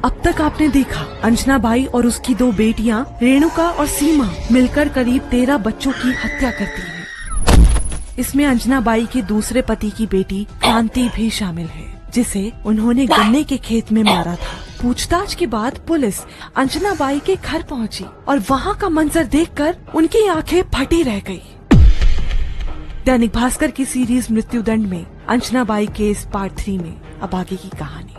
अब तक आपने देखा अंजना बाई और उसकी 2 बेटियां रेणुका और सीमा मिलकर करीब 13 बच्चों की हत्या करती हैं। इसमें अंजना बाई के दूसरे पति की बेटी क्रांति भी शामिल है, जिसे उन्होंने गन्ने के खेत में मारा था। पूछताछ के बाद पुलिस अंजना बाई के घर पहुंची और वहां का मंजर देखकर उनकी आंखें फटी रह गई। दैनिक भास्कर की सीरीज मृत्युदंड में अंजना बाई केस पार्ट 3 में अब आगे की कहानी।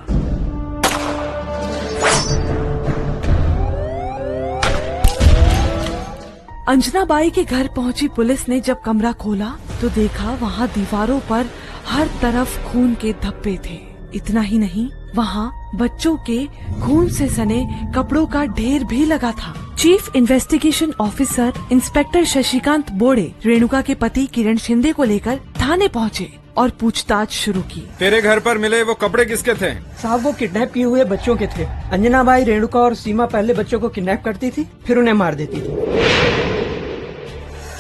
अंजना बाई के घर पहुंची पुलिस ने जब कमरा खोला तो देखा वहां दीवारों पर हर तरफ खून के धब्बे थे। इतना ही नहीं, वहां बच्चों के खून से सने कपड़ों का ढेर भी लगा था। Chief investigation officer inspector Shashikant बोड़े रेणुका के पति किरण शिंदे को लेकर थाने पहुंचे और पूछताछ शुरू की। तेरे घर पर मिले वो कपड़े किसके थे? साहब, वो किडनैप किए हुए बच्चों के थे। अंजना बाई, रेणुका और सीमा पहले बच्चों को किडनैप करती थी, फिर उन्हें मार देती थी।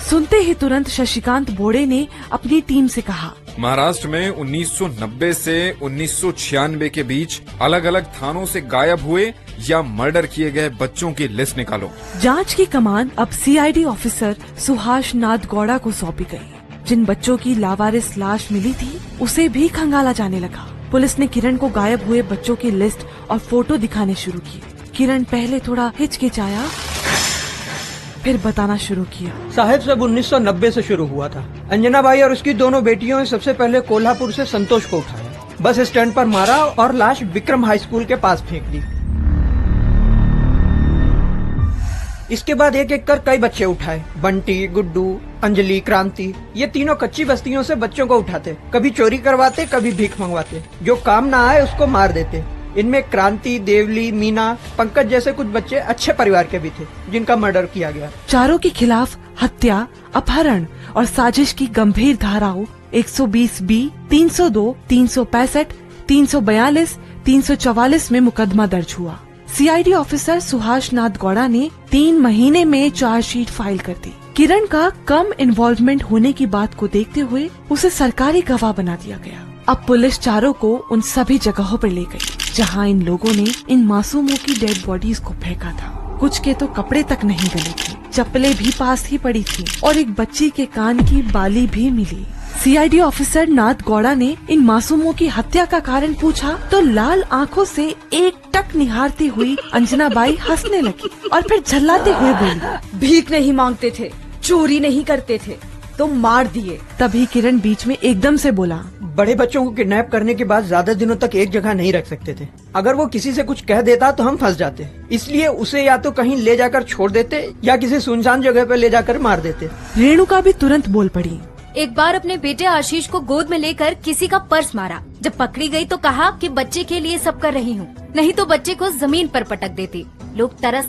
सुनते ही तुरंत शशिकांत बोड़े ने अपनी टीम से कहा, महाराष्ट्र में 1990 से 1996 के बीच अलग अलग थानों से गायब हुए या मर्डर किए गए बच्चों की लिस्ट निकालो। जांच की कमान अब सीआईडी ऑफिसर सुहास नाथ गौड़ा को सौंपी गई। जिन बच्चों की लावारिस लाश मिली थी उसे भी खंगाला जाने लगा। पुलिस ने किरण को गायब हुए बच्चों की लिस्ट और फोटो दिखाने शुरू किए। किरण पहले थोड़ा हिचकिचाया, फिर बताना शुरू किया। साहब, सब 1990 से शुरू हुआ था। अंजना बाई और उसकी दोनों बेटियों ने सबसे पहले कोल्हापुर से संतोष को उठाया, बस स्टैंड पर मारा और लाश विक्रम हाई स्कूल के पास फेंक दी। इसके बाद एक एक कर कई बच्चे उठाए। बंटी, गुड्डू, अंजलि, क्रांति, ये तीनों कच्ची बस्तियों से बच्चों को उठाते। कभी चोरी करवाते, कभी भीख मंगवाते। जो काम ना आए उसको मार देते। इनमें क्रांति, देवली, मीना, पंकज जैसे कुछ बच्चे अच्छे परिवार के भी थे जिनका मर्डर किया गया। चारों के खिलाफ हत्या, अपहरण और साजिश की गंभीर धाराओं 120B, 302, 365, 342, 344 में मुकदमा दर्ज हुआ। सीआईडी ऑफिसर सुहास नाथ गौड़ा ने 3 महीने में चार्जशीट फाइल कर दी। किरण का कम इन्वॉल्वमेंट होने की बात को देखते हुए उसे सरकारी गवाह बना दिया गया। अब पुलिस चारों को उन सभी जगहों पर ले गई जहां इन लोगों ने इन मासूमों की डेड बॉडीज को फेंका था। कुछ के तो कपड़े तक नहीं गले थे, चप्पलें भी पास ही पड़ी थी और एक बच्ची के कान की बाली भी मिली। सीआईडी ऑफिसर नाथ गौड़ा ने इन मासूमों की हत्या का कारण पूछा तो लाल आंखों से एकटक निहारती हुई अंजना बाई हंसने लगी और फिर झल्लाते हुए बोली, भीख नहीं मांगते थे, चोरी नहीं करते थे, तो मार दिए। तभी किरण बीच में एकदम से बोला, बड़े बच्चों को किडनैप करने के बाद ज्यादा दिनों तक एक जगह नहीं रख सकते थे। अगर वो किसी से कुछ कह देता तो हम फंस जाते, इसलिए उसे या तो कहीं ले जाकर छोड़ देते या किसी सुनसान जगह पर ले जाकर मार देते। रेणुका भी तुरंत बोल पड़ी, एक बार अपने बेटे आशीष को गोद में लेकर किसी का पर्स मारा। जब पकड़ी गई तो कहा कि बच्चे के लिए सब कर रही हूँ, नहीं तो बच्चे को जमीन पर पटक देती। लोग तरस